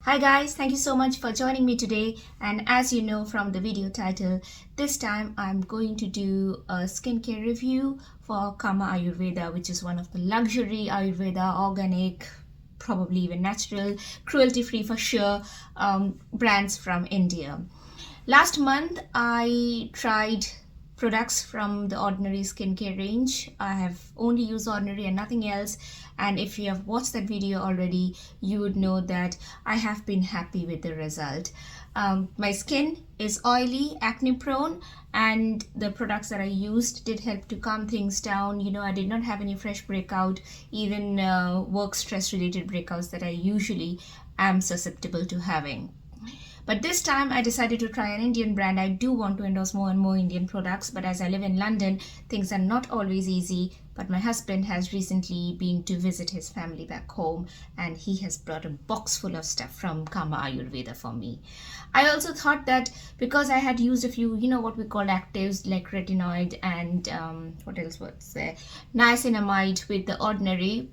Hi guys, thank you so much for joining me today, and as you know from the video title, this time I'm going to do a skincare review for Kama Ayurveda, which is one of the luxury Ayurveda, organic, probably even natural, cruelty-free for sure, brands from India. Last month I tried products from the Ordinary skincare range. I have only used Ordinary and nothing else, and if you have watched that video already, you would know that I have been happy with the result. My skin is oily, acne prone, and the products that I used did help to calm things down. I did not have any fresh breakout, even work stress related breakouts that I usually am susceptible to having. But this time I decided to try an Indian brand. I do want to endorse more and more Indian products, but as I live in London, things are not always easy. But my husband has recently been to visit his family back home, and he has brought a box full of stuff from Kama Ayurveda for me. I also thought that because I had used a few, what we call actives like retinoid and what else was there? Niacinamide with the Ordinary.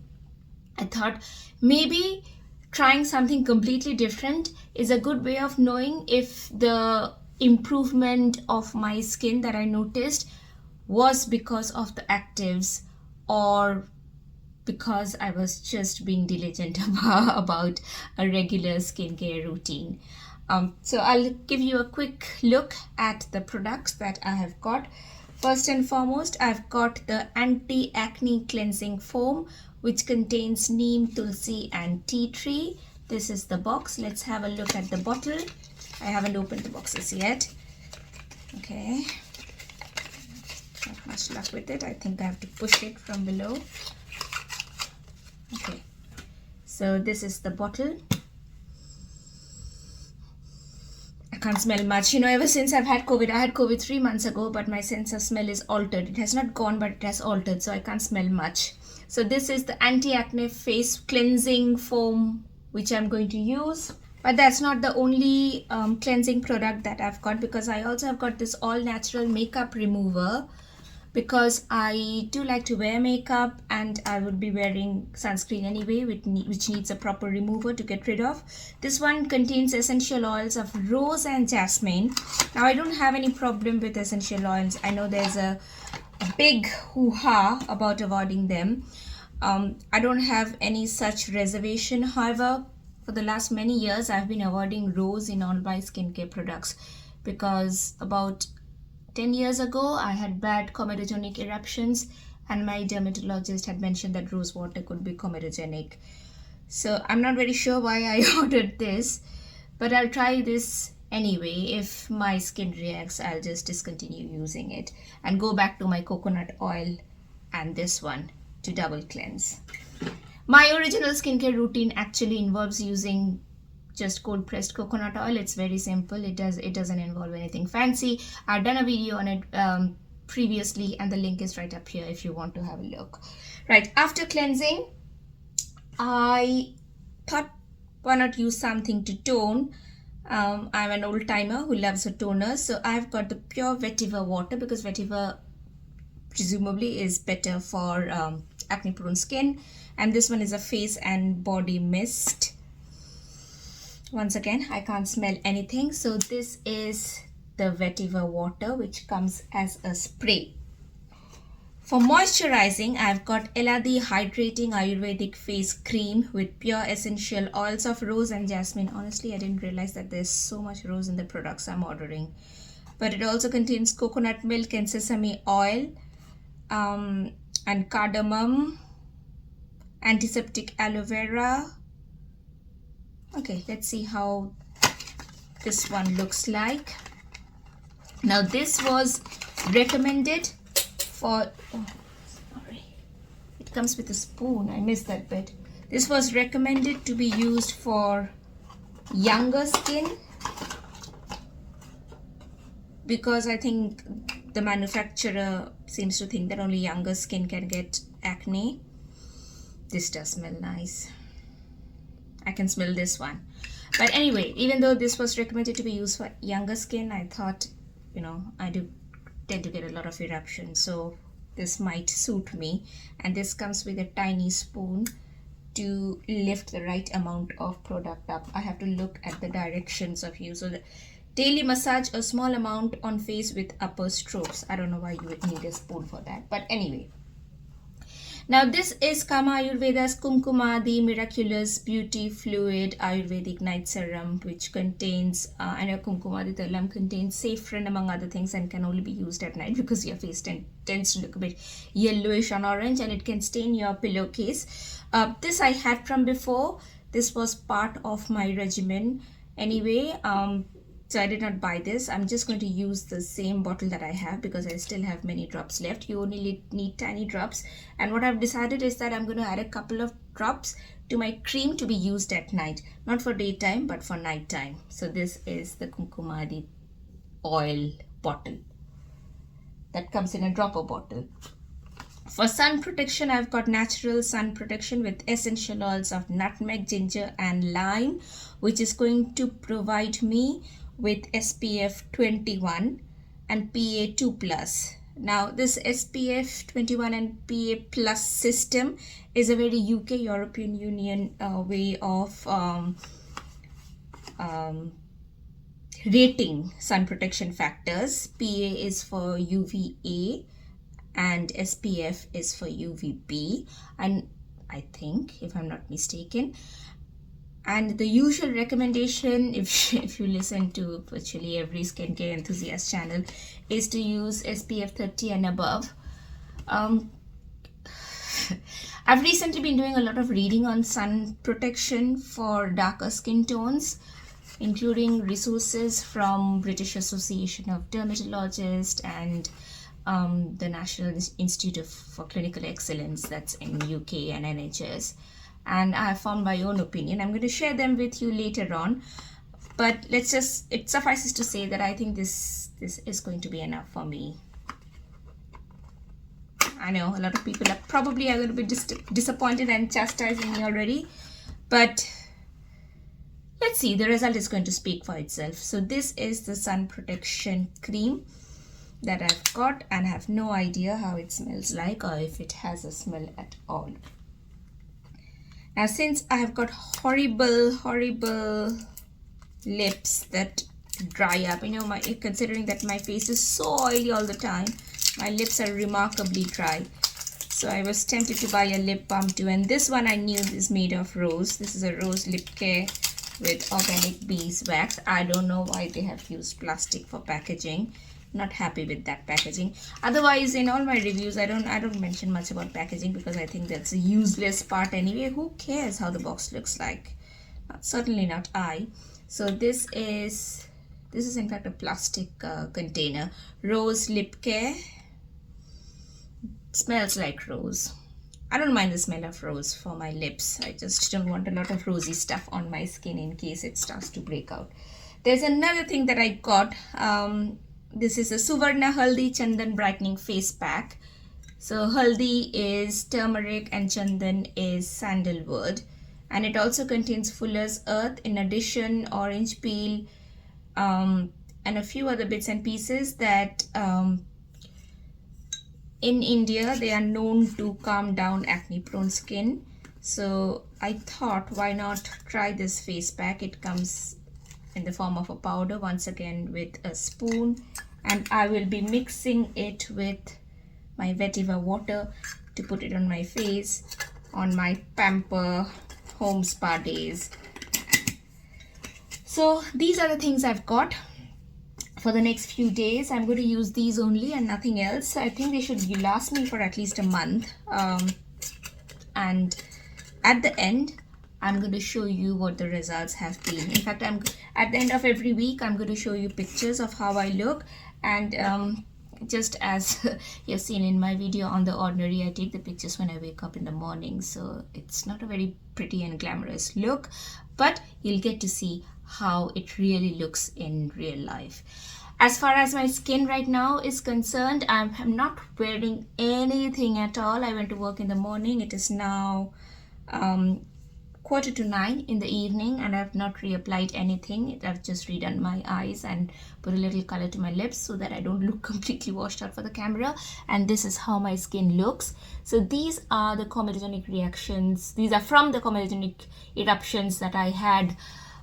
I thought maybe trying something completely different is a good way of knowing if the improvement of my skin that I noticed was because of the actives or because I was just being diligent about a regular skincare routine. So I'll give you a quick look at the products that I have got. First and foremost, I've got the anti-acne cleansing foam, which contains neem, tulsi and tea tree. This is the box. Let's have a look at the bottle. I haven't opened the boxes yet. Okay. Not much luck with it. I think I have to push it from below. Okay. So this is the bottle. I can't smell much. Ever since I've had COVID, I had COVID 3 months ago, but my sense of smell is altered. It has not gone, but it has altered, so I can't smell much. So this is the anti-acne face cleansing foam, which I'm going to use. But that's not the only cleansing product that I've got, because I also have got this all-natural makeup remover, because I do like to wear makeup and I would be wearing sunscreen anyway, which needs a proper remover to get rid of. This one contains essential oils of rose and jasmine. Now I don't have any problem with essential oils. I know there's a big hoo-ha about avoiding them. I don't have any such reservation. However, for the last many years I've been avoiding rose in all my skincare products, because about 10 years ago, I had bad comedogenic eruptions, and my dermatologist had mentioned that rose water could be comedogenic. So I'm not very sure why I ordered this, but I'll try this anyway. If my skin reacts, I'll just discontinue using it and go back to my coconut oil and this one to double cleanse. My original skincare routine actually involves using just cold pressed coconut oil. It's very simple. It doesn't involve anything fancy. I've done a video on it previously, and the link is right up here if you want to have a look. Right, after cleansing, I thought, why not use something to tone. I'm an old timer who loves a toner, so I've got the pure vetiver water, because vetiver presumably is better for acne prone skin, and this one is a face and body mist. Once again, I can't smell anything. So this is the vetiver water, which comes as a spray. For moisturizing, I've got Eladi Hydrating Ayurvedic Face Cream with pure essential oils of rose and jasmine. Honestly, I didn't realize that there's so much rose in the products I'm ordering. But it also contains coconut milk and sesame oil and cardamom, antiseptic aloe vera. Okay, let's see how this one looks like. Now this was recommended for, sorry, it comes with a spoon. I missed that bit. This was recommended to be used for younger skin, because I think the manufacturer seems to think that only younger skin can get acne. This does smell nice. I can smell this one. But anyway, even though this was recommended to be used for younger skin, I thought, I do tend to get a lot of eruption, so this might suit me. And this comes with a tiny spoon to lift the right amount of product up. I have to look at the directions of use. So the daily massage, a small amount on face with upper strokes. I don't know why you would need a spoon for that, but anyway. Now this is Kama Ayurveda's Kumkuma, the miraculous beauty fluid Ayurvedic night serum, which contains, I know Kumkuma the Talam contains saffron among other things and can only be used at night because your face tends to look a bit yellowish and orange and it can stain your pillowcase. This I had from before. This was part of my regimen anyway. So I did not buy this. I'm just going to use the same bottle that I have because I still have many drops left. You only need tiny drops. And what I've decided is that I'm going to add a couple of drops to my cream to be used at night. Not for daytime, but for nighttime. So this is the Kumkumadi oil bottle. That comes in a dropper bottle. For sun protection, I've got natural sun protection with essential oils of nutmeg, ginger and lime, which is going to provide me with SPF 21 and PA2+. Now this SPF 21 and PA+ system is a very UK European Union way of rating sun protection factors. PA is for UVA and SPF is for UVB, and I think, if I'm not mistaken. And the usual recommendation, if you listen to virtually every skincare enthusiast channel, is to use SPF 30 and above. I've recently been doing a lot of reading on sun protection for darker skin tones, including resources from British Association of Dermatologists and the National Institute for Clinical Excellence, that's in UK and NHS. And I have formed my own opinion. I'm going to share them with you later on. But it suffices to say that I think this is going to be enough for me. I know a lot of people are probably going to be disappointed and chastising me already. But let's see, the result is going to speak for itself. So this is the sun protection cream that I've got, and I have no idea how it smells like or if it has a smell at all. Now since I have got horrible lips that dry up, considering that my face is so oily all the time, my lips are remarkably dry. So I was tempted to buy a lip balm too, and this one I knew is made of rose. This is a rose lip care with organic beeswax. I don't know why they have used plastic for packaging. Not happy with that packaging. Otherwise, in all my reviews, I don't mention much about packaging because I think that's a useless part anyway. Who cares how the box looks like? Certainly not I. So this is in fact a plastic container. Rose lip care. Smells like rose. I don't mind the smell of rose for my lips. I just don't want a lot of rosy stuff on my skin in case it starts to break out. There's another thing that I got. This is a Suvarna Haldi Chandan Brightening Face Pack. So Haldi is turmeric and Chandan is sandalwood. And it also contains fuller's earth, in addition orange peel and a few other bits and pieces that in India they are known to calm down acne-prone skin. So I thought, why not try this face pack? It comes in the form of a powder, once again with a spoon, and I will be mixing it with my vetiver water to put it on my face on my pamper home spa days. So these are the things I've got for the next few days. I'm going to use these only and nothing else. I think they should last me for at least a month, and at the end I'm going to show you what the results have been. In fact, at the end of every week I'm going to show you pictures of how I look, and just as you've seen in my video on the ordinary, I take the pictures when I wake up in the morning, so it's not a very pretty and glamorous look, but you'll get to see how it really looks in real life. As far as my skin right now is concerned, I'm not wearing anything at all. I went to work in the morning. It is now 8:45 in the evening, and I've not reapplied anything. I've just redone my eyes and put a little color to my lips so that I don't look completely washed out for the camera. And this is how my skin looks. So these are the comedogenic reactions. These are from the comedogenic eruptions that I had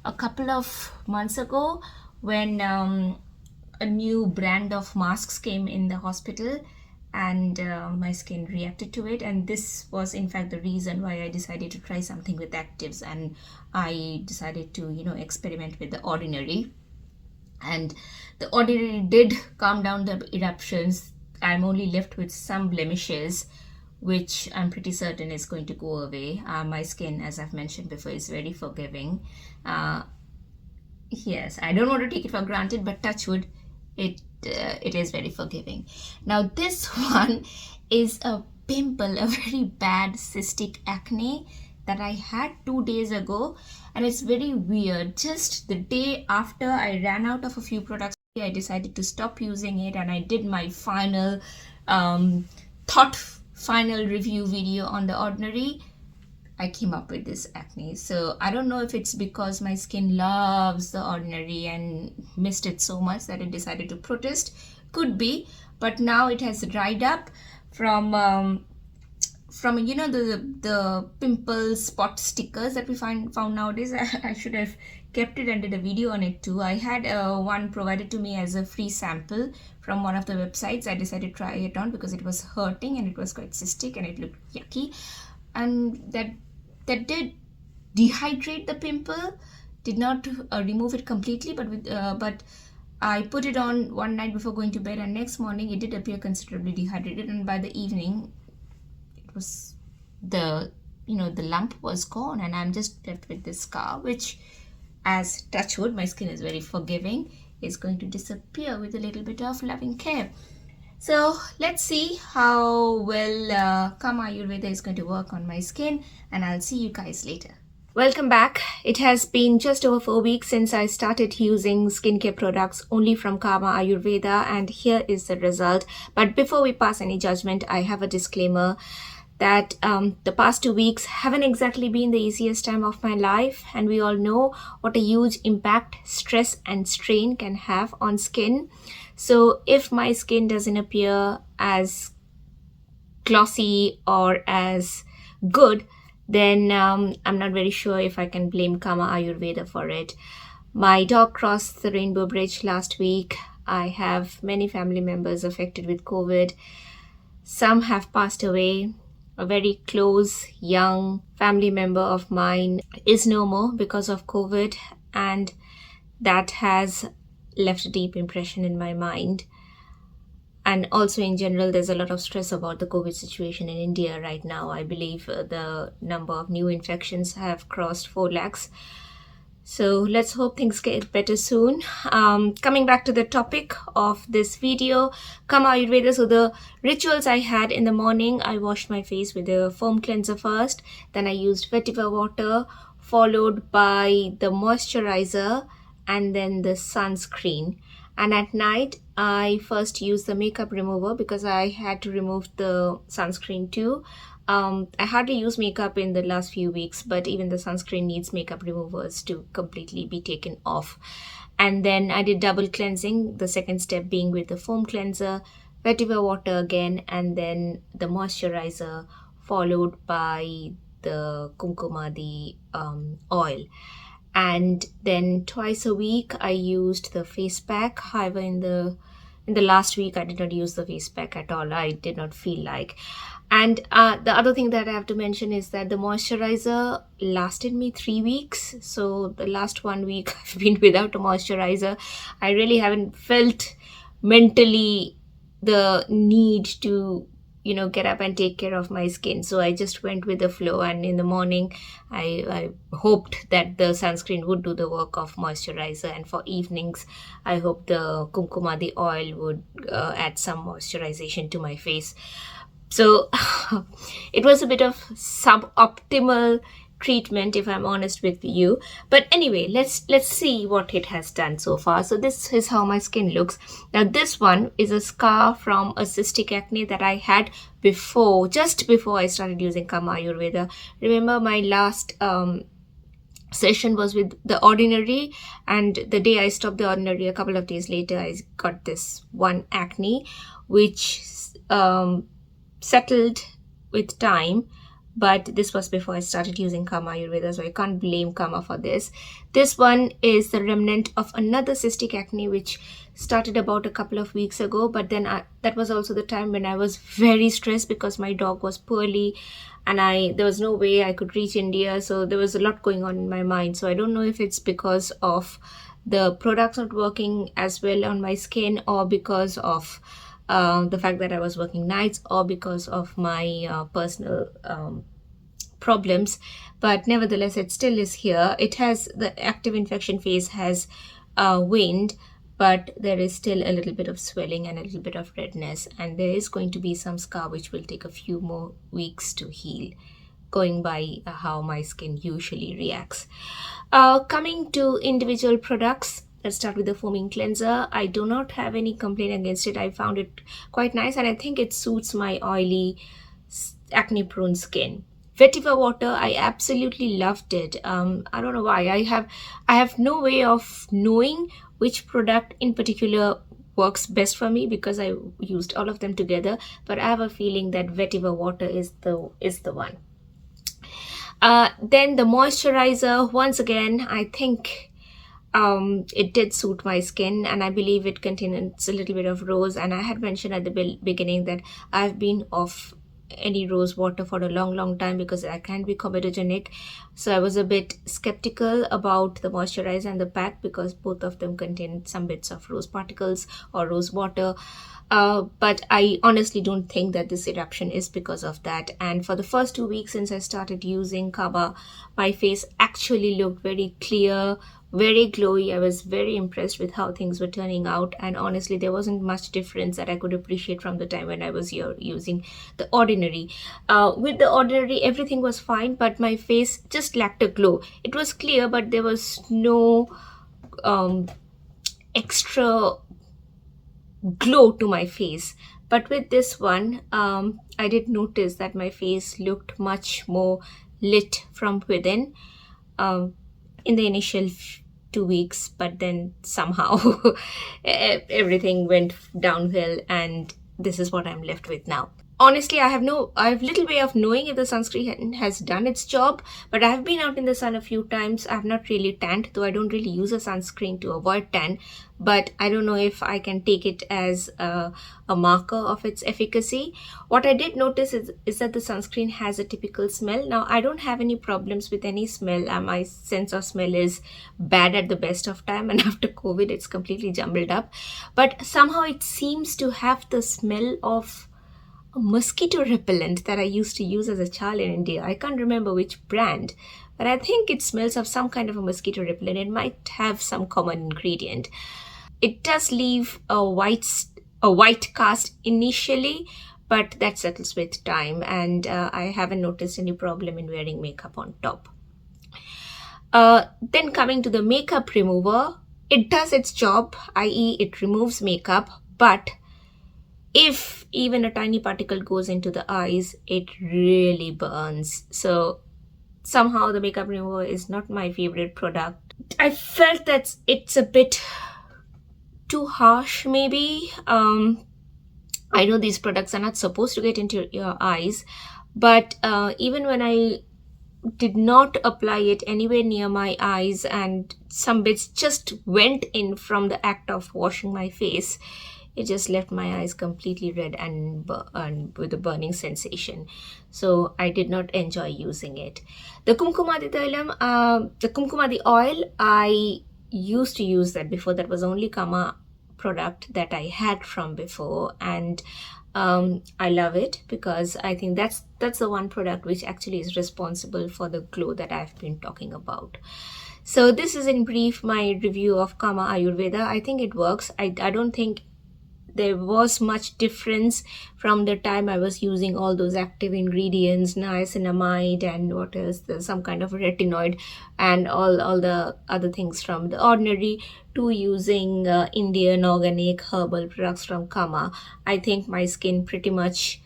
a couple of months ago when a new brand of masks came in the hospital, and my skin reacted to it. And this was in fact the reason why I decided to try something with actives, and I decided to experiment with the ordinary. And the ordinary did calm down the eruptions. I'm only left with some blemishes, which I'm pretty certain is going to go away. My skin, as I've mentioned before, is very forgiving. Yes, I don't want to take it for granted, but touch wood, it is very forgiving. Now this one is a pimple, a very bad cystic acne that I had 2 days ago, and it's very weird. Just the day after I ran out of a few products, I decided to stop using it, and I did my final final review video on the ordinary. I came up with this acne. So I don't know if it's because my skin loves the ordinary and missed it so much that it decided to protest. Could be, but now it has dried up from the pimple spot stickers that we found nowadays. I should have kept it and did a video on it too. I had one provided to me as a free sample from one of the websites. I decided to try it on because it was hurting and it was quite cystic and it looked yucky, and that did dehydrate the pimple. Did not remove it completely, but I put it on one night before going to bed, and next morning it did appear considerably dehydrated, and by the evening it was the lump was gone, and I'm just left with this scar, which, as touch wood, my skin is very forgiving, is going to disappear with a little bit of loving care. So let's see how well Kama Ayurveda is going to work on my skin, and I'll see you guys later. Welcome back. It has been just over 4 weeks since I started using skincare products only from Kama Ayurveda, and here is the result. But before we pass any judgment, I have a disclaimer that the past 2 weeks haven't exactly been the easiest time of my life, and we all know what a huge impact stress and strain can have on skin. So if my skin doesn't appear as glossy or as good, then I'm not very sure if I can blame Kama Ayurveda for it. My dog crossed the rainbow bridge last week. I have many family members affected with COVID. Some have passed away. A very close young family member of mine is no more because of COVID, and that has left a deep impression in my mind. And also in general, there's a lot of stress about the COVID situation in India right now. I believe the number of new infections have crossed 4 lakhs. So let's hope things get better soon. Coming back to the topic of this video, Kama Ayurveda. So the rituals I had in the morning, I washed my face with a foam cleanser first. Then I used vetiver water, followed by the moisturizer, and then the sunscreen. And at night, I first used the makeup remover because I had to remove the sunscreen too. I hardly use makeup in the last few weeks, but even the sunscreen needs makeup removers to completely be taken off. And then I did double cleansing, the second step being with the foam cleanser, vetiver water again, and then the moisturizer, followed by the kumkuma, the oil. And then twice a week I used the face pack. However, in the last week I did not use the face pack at all. I did not feel like. And the other thing that I have to mention is that the moisturizer lasted me 3 weeks. So the last 1 week I've been without a moisturizer. I really haven't felt mentally the need to get up and take care of my skin. So I just went with the flow, and in the morning I hoped that the sunscreen would do the work of moisturizer, and for evenings I hope the kumkuma, the oil, would add some moisturization to my face. So it was a bit of suboptimal treatment, if I'm honest with you. But anyway, let's see what it has done so far. So this is how my skin looks. Now this one is a scar from a cystic acne that I had just before I started using Kama Ayurveda. Remember my last session was with the ordinary, and the day I stopped the ordinary, a couple of days later, I got this one acne, which settled with time. But this was before I started using Kama Ayurveda, so I can't blame Kama for this. This one is the remnant of another cystic acne which started about a couple of weeks ago. But then that was also the time when I was very stressed because my dog was poorly, and there was no way I could reach India, so there was a lot going on in my mind. So I don't know if it's because of the products not working as well on my skin, or because of the fact that I was working nights, or because of my personal problems. But nevertheless, it still is here. It has, the active infection phase has waned, but there is still a little bit of swelling and a little bit of redness, and there is going to be some scar which will take a few more weeks to heal, going by how my skin usually reacts. Coming to individual products, let's start with the foaming cleanser. I do not have any complaint against it. I found it quite nice, and I think it suits my oily, acne prone skin. Vetiver water, I absolutely loved it. I don't know why. I have no way of knowing which product in particular works best for me because I used all of them together, but I have a feeling that vetiver water is the one. Then the moisturizer, once again, I think it did suit my skin, and I believe it contains a little bit of rose. And I had mentioned at the beginning that I've been off any rose water for a long time because I can be comedogenic. So I was a bit skeptical about the moisturizer and the pack because both of them contain some bits of rose particles or rose water. But I honestly don't think that this eruption is because of that. And for the first 2 weeks since I started using Kama, my face actually looked very clear, very glowy. I was very impressed with how things were turning out, and honestly there wasn't much difference that I could appreciate from the time when I was here using the ordinary. With the ordinary everything was fine, but my face just lacked a glow. It was clear, but there was no extra glow to my face. But with this one, I did notice that my face looked much more lit from within in the initial 2 weeks, but then somehow everything went downhill, and this is what I'm left with now. Honestly, I have little way of knowing if the sunscreen has done its job, but I have been out in the sun a few times. I have not really tanned, though I don't really use a sunscreen to avoid tan, but I don't know if I can take it as a marker of its efficacy. What I did notice is that the sunscreen has a typical smell. Now, I don't have any problems with any smell. My sense of smell is bad at the best of time, and after COVID, it's completely jumbled up. But somehow it seems to have the smell of a mosquito repellent that I used to use as a child in India. I can't remember which brand, but I think it smells of some kind of a mosquito repellent. It might have some common ingredient. It does leave a white cast initially, but that settles with time, and I haven't noticed any problem in wearing makeup on top. Then coming to the makeup remover, it does its job, i.e. it removes makeup, but if even a tiny particle goes into the eyes, it really burns. So somehow the makeup remover is not my favorite product. I felt that it's a bit too harsh, maybe. I know these products are not supposed to get into your eyes, but even when I did not apply it anywhere near my eyes and some bits just went in from the act of washing my face, it just left my eyes completely red and with a burning sensation. So I did not enjoy using it. The Kumkumadi oil, I used to use that before. That was only Kama product that I had from before, and I love it because I think that's the one product which actually is responsible for the glow that I've been talking about. So this is in brief my review of Kama Ayurveda. I think it works. I don't think there was much difference from the time I was using all those active ingredients, niacinamide and what else, there's some kind of retinoid and all the other things from the ordinary, to using Indian organic herbal products from Kama. I think my skin pretty much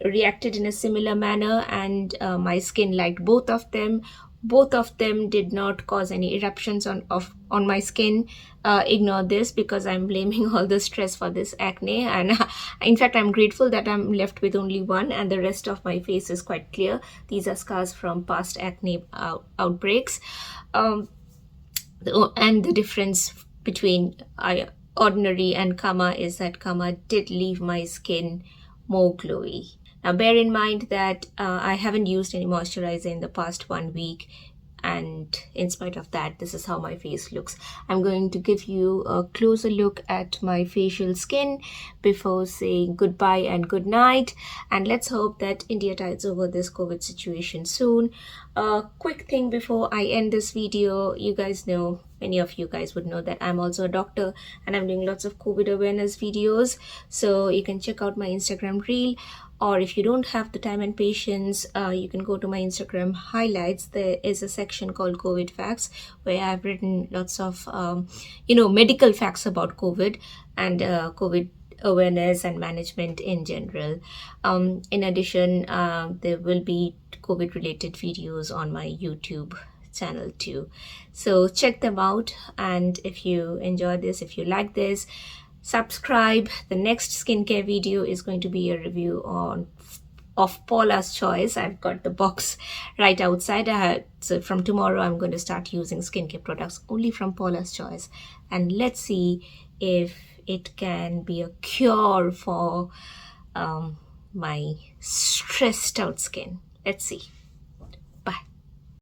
reacted in a similar manner, and my skin liked both of them. Both of them did not cause any eruptions on my skin. Ignore this, because I'm blaming all the stress for this acne. And in fact, I'm grateful that I'm left with only one, and the rest of my face is quite clear. These are scars from past acne outbreaks. And the difference between ordinary and Kama is that Kama did leave my skin more glowy. Now, bear in mind that I haven't used any moisturizer in the past 1 week, and in spite of that, this is how my face looks. I'm going to give you a closer look at my facial skin before saying goodbye and good night, and let's hope that India tides over this COVID situation soon. A quick thing before I end this video: you guys know, many of you guys would know, that I'm also a doctor and I'm doing lots of COVID awareness videos, so you can check out my Instagram reel. Or if you don't have the time and patience, you can go to my Instagram highlights. There is a section called COVID Facts, where I've written lots of, medical facts about COVID and COVID awareness and management in general. In addition, there will be COVID related videos on my YouTube channel too. So check them out. And if you enjoy this, if you like this, subscribe. The next skincare video is going to be a review of Paula's Choice. I've got the box right outside. So from tomorrow, I'm going to start using skincare products only from Paula's Choice. And let's see if it can be a cure for my stressed out skin. Let's see.